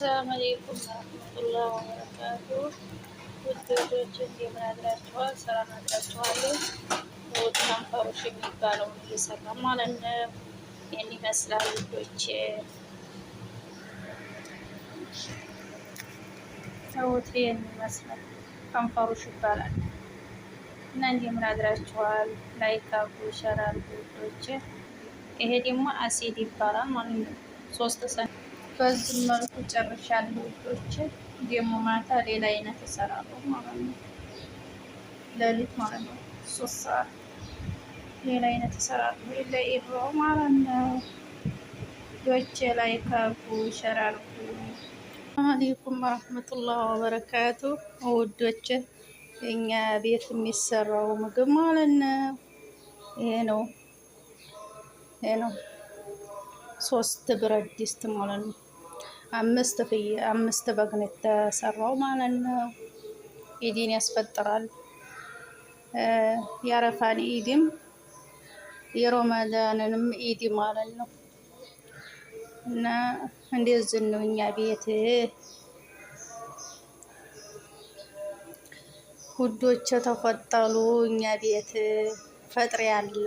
ሰላም አለይኩም ወራህመቱላሂ ወበረካቱ። ውድ ልጆች እንደምን አድራችኋል? ሰላም አድራችኋል? ውድ ከንፈሮች የሚባለውን እየሰራ ማለት ነው። ይህን ይመስላል ልጆች ሰውት ይህን ይመስላል ከንፈሮች ይባላል እና እንደምን አድራችኋል? ላይክ አድርጉ፣ ሸር አድርጉ ልጆች። ይሄ ደግሞ አሲድ ይባላል ማለት ነው። 3 ሰዓት በዚህ መልኩ ጨርሻለሁ ልጆች። ደግሞ ማታ ሌላ አይነት እሰራለሁ ማለት ነው። ሌሊት ማለት ነው 3 ሰዓት ሌላ አይነት እሰራለሁ ለኢብሮ ማለት ነው። ልጆች ላይ ካርጉ ሸር አድርጉ። አለይኩም ወራህመቱላሂ ወበረካቱ። ውዶች እኛ ቤት የሚሰራው ምግብ ማለት ነው ይሄ ነው። 3 ብረት ድስት ማለት ነው። 5 በግ ነው የተሰራው ማለት ነው። ኢዲን ያስፈጥራል። የአረፋን ኢድም የረመዳንንም ኢድ ማለት ነው። እና እንደዚህ ነው እኛ ቤት ውዶች ተፈጠሉ። እኛ ቤት ፈጥሪ ያለ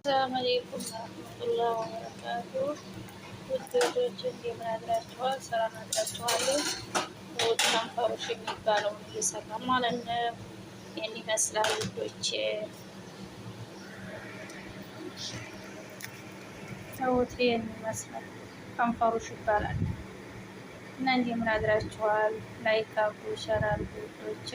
ሰላም አለይኩም ወራህመቱላሂ ወበረካቱ። ውድ ልጆች እንደምን አድራችኋል? ሰላም አድራችኋል? ውድ ከንፈሮች የሚባለውን እየሰራ ማለት ነው። ይህን ይመስላል ልጆች ሰውት ይህን ይመስላል ከንፈሮች ይባላል እና እንደምን አድራችኋል? ላይክ አድርጉ፣ ሸር አድርጉ ልጆች።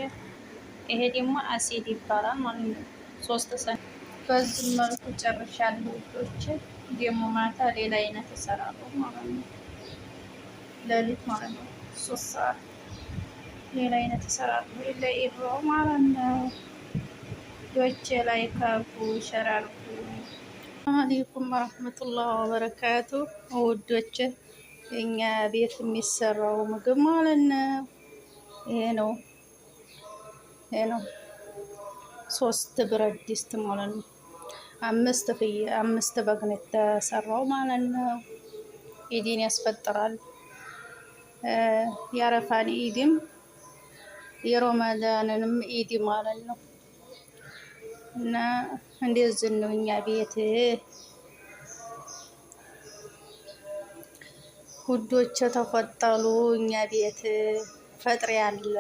ይሄ ደግሞ አሲድ ይባላል ማለት ነው። 3 ሰዓት በዚህ መልኩ ጨርሻለሁ ልጆች። ደግሞ ማታ ሌላ አይነት እሰራለሁ ማለት ነው። ሌሊት ማለት ነው 3 ሰዓት ሌላ አይነት እሰራለሁ ለኢብሮ ማለት ነው። ልጆች ላይ ካርጉ ሸር አድርጉ። አለይኩም ወራህመቱላሂ ወበረካቱ። ውዶች እኛ ቤት የሚሰራው ምግብ ማለት ነው ይሄ ነው። 3 ብረት ድስት ማለት ነው። 5 በግ ነው የተሰራው ማለት ነው። ኢዲን ያስፈጥራል። የአረፋን ኢድም የረመዳንንም ኢድ ማለት ነው። እና እንደዚህ ነው እኛ ቤት ውዶች ተፈጠሉ። እኛ ቤት ፈጥሪ ያለ